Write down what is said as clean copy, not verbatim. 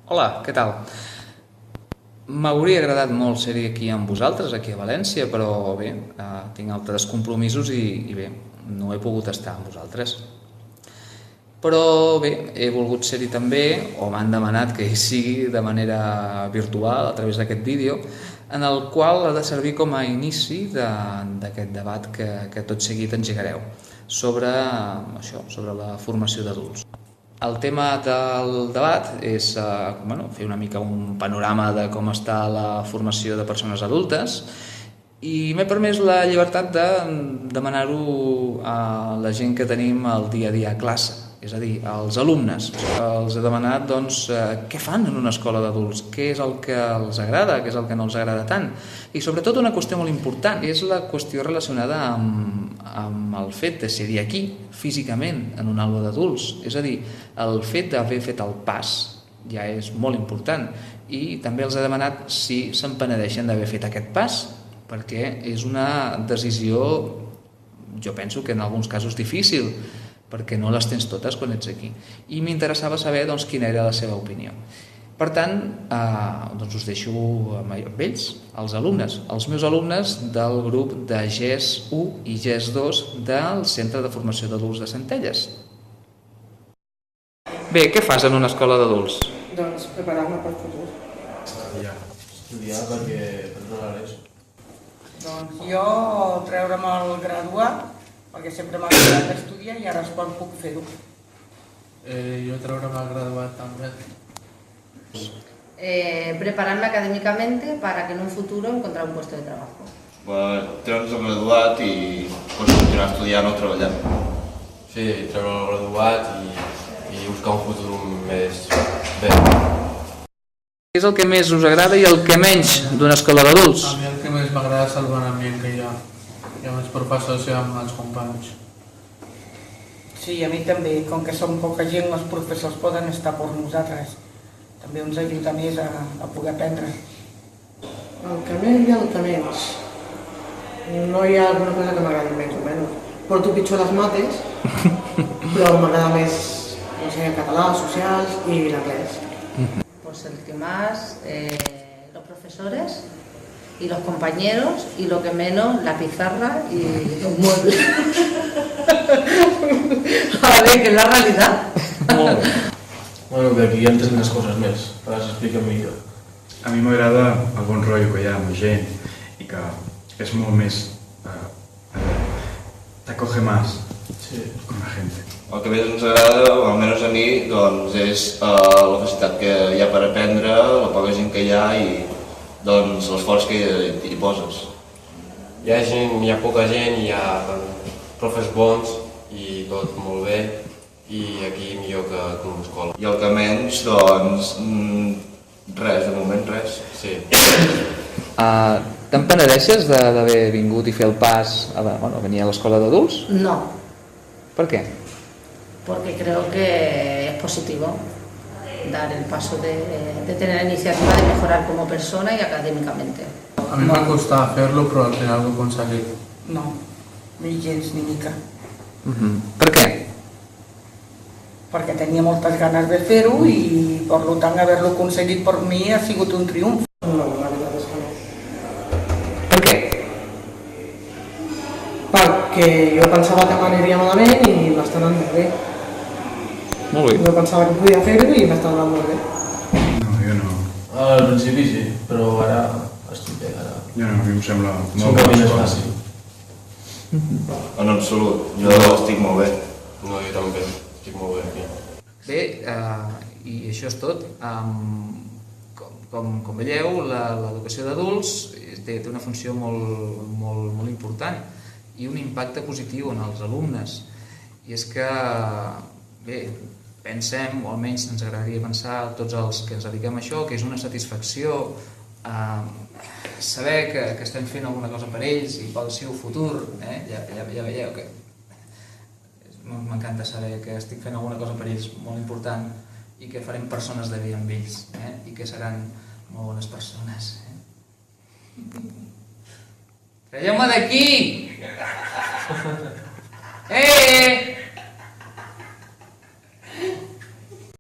Hola, què tal? M'hauria agradat molt ser-hi aquí amb vosaltres, aquí a València, però bé, tinc altres compromisos i bé, no he pogut estar amb vosaltres. Però bé, he volgut ser-hi també, o m'han demanat que hi sigui de manera virtual, a través d'aquest vídeo, en el qual ha de servir com a inici d'aquest debat que tot seguit engegareu sobre això, sobre la formació d'adults. El tema del debat és fer una mica un panorama de com està la formació de persones adultes i m'he permès la llibertat de demanar-ho a la gent que tenim el dia a dia a classe, és a dir, als alumnes. Els he demanat què fan en una escola d'adults, què és el que els agrada, què és el que no els agrada tant, i sobretot una qüestió molt important, és la qüestió relacionada amb el fet de ser aquí, físicament, en una aula d'adults, és a dir, el fet d'haver fet el pas ja és molt important, i també els he demanat si se'n penedeixen d'haver fet aquest pas, perquè és una decisió, jo penso que en alguns casos difícil, perquè no les tens totes quan ets aquí. I m'interessava saber quina era la seva opinió. Per tant, us deixo amb ells, els alumnes, els meus alumnes del grup de GES 1 i GES 2 del Centre de Formació d'Adults de Centelles. Bé, què fas en una escola d'adults? Doncs preparar-me pel futur. Estudiar perquè no l'hagués. Doncs jo treure'm el graduat, perquè sempre m'ha agradat estudiar i ara és quan puc fer-ho. Jo treure'm el graduat també. Prepararme académicamente para que en un futuro encontrar un puesto de trabajo. Treure'ns el graduat i continuar estudiant o treballant. Sí, treure el graduat i buscar un futur més bé. Què és el que més us agrada i el que menys d'una escola d'adults? A mi el que més m'agrada és el bon ambient que hi ha amb els professors i amb els companys. Sí, a mi també, com que som poca gent, els professors poden estar per nosaltres. També ens ajuda més a poder aprendre. El que més i el que menys. No hi ha alguna cosa que m'agradi menys o menys. Porto pitjor les mates, però m'agrada més, no sé, el català, socials i l'anglès. Pues el que más, los profesores y los compañeros, y lo que menos, la pizarra y los muebles. A ver, que es la realidad. Bueno, que aquí entren les coses més, ara s'expliquen millor. A mi m'agrada el bon rotllo que hi ha amb la gent i que és molt més... t'acoge más con la gente. El que més ens agrada, o almenys a mi, és la facilitat que hi ha per aprendre, la poca gent que hi ha i l'esforç que hi poses. Hi ha poca gent, hi ha profes bons i tot molt bé i aquí millor que una escola. I el que menys, res, de moment res. Sí. Te'n penedeixes d'haver vingut i fer el pas a venir a l'escola d'adults? No, Per què? porque creo que es positivo dar el paso de tener la iniciativa de mejorar como persona y académicamente. A mi em va costar fer-lo, però al final ho he aconseguit. No, ni gens ni mica. Per què? Perquè tenia moltes ganes de fer-ho i, per tant, haver-lo aconseguit per mi ha sigut un triomf. No, la veritat és que no. Per què? Perquè jo pensava que m'aniria malament i m'està anant molt bé. Molt bé. Jo pensava que podia fer-ho i m'està anant molt bé. No, jo no. Al principi sí, però ara estic bé, ara... Jo no, a mi em sembla És un molt camí més bona fàcil. En absolut, jo estic molt bé. No, jo també, estic molt bé aquí. Bé, i això és tot. Com veieu, l'educació d'adults té una funció molt important i un impacte positiu en els alumnes. I és que, bé, pensem, o almenys ens agradaria pensar tots els que ens dediquem a això, que és una satisfacció saber que estem fent alguna cosa per ells i pel seu futur. Ja veieu que m'encanta saber que estic fent alguna cosa per ells molt important i que farem persones de bé amb ells i que seran molt bones persones. Traieu-me d'aquí!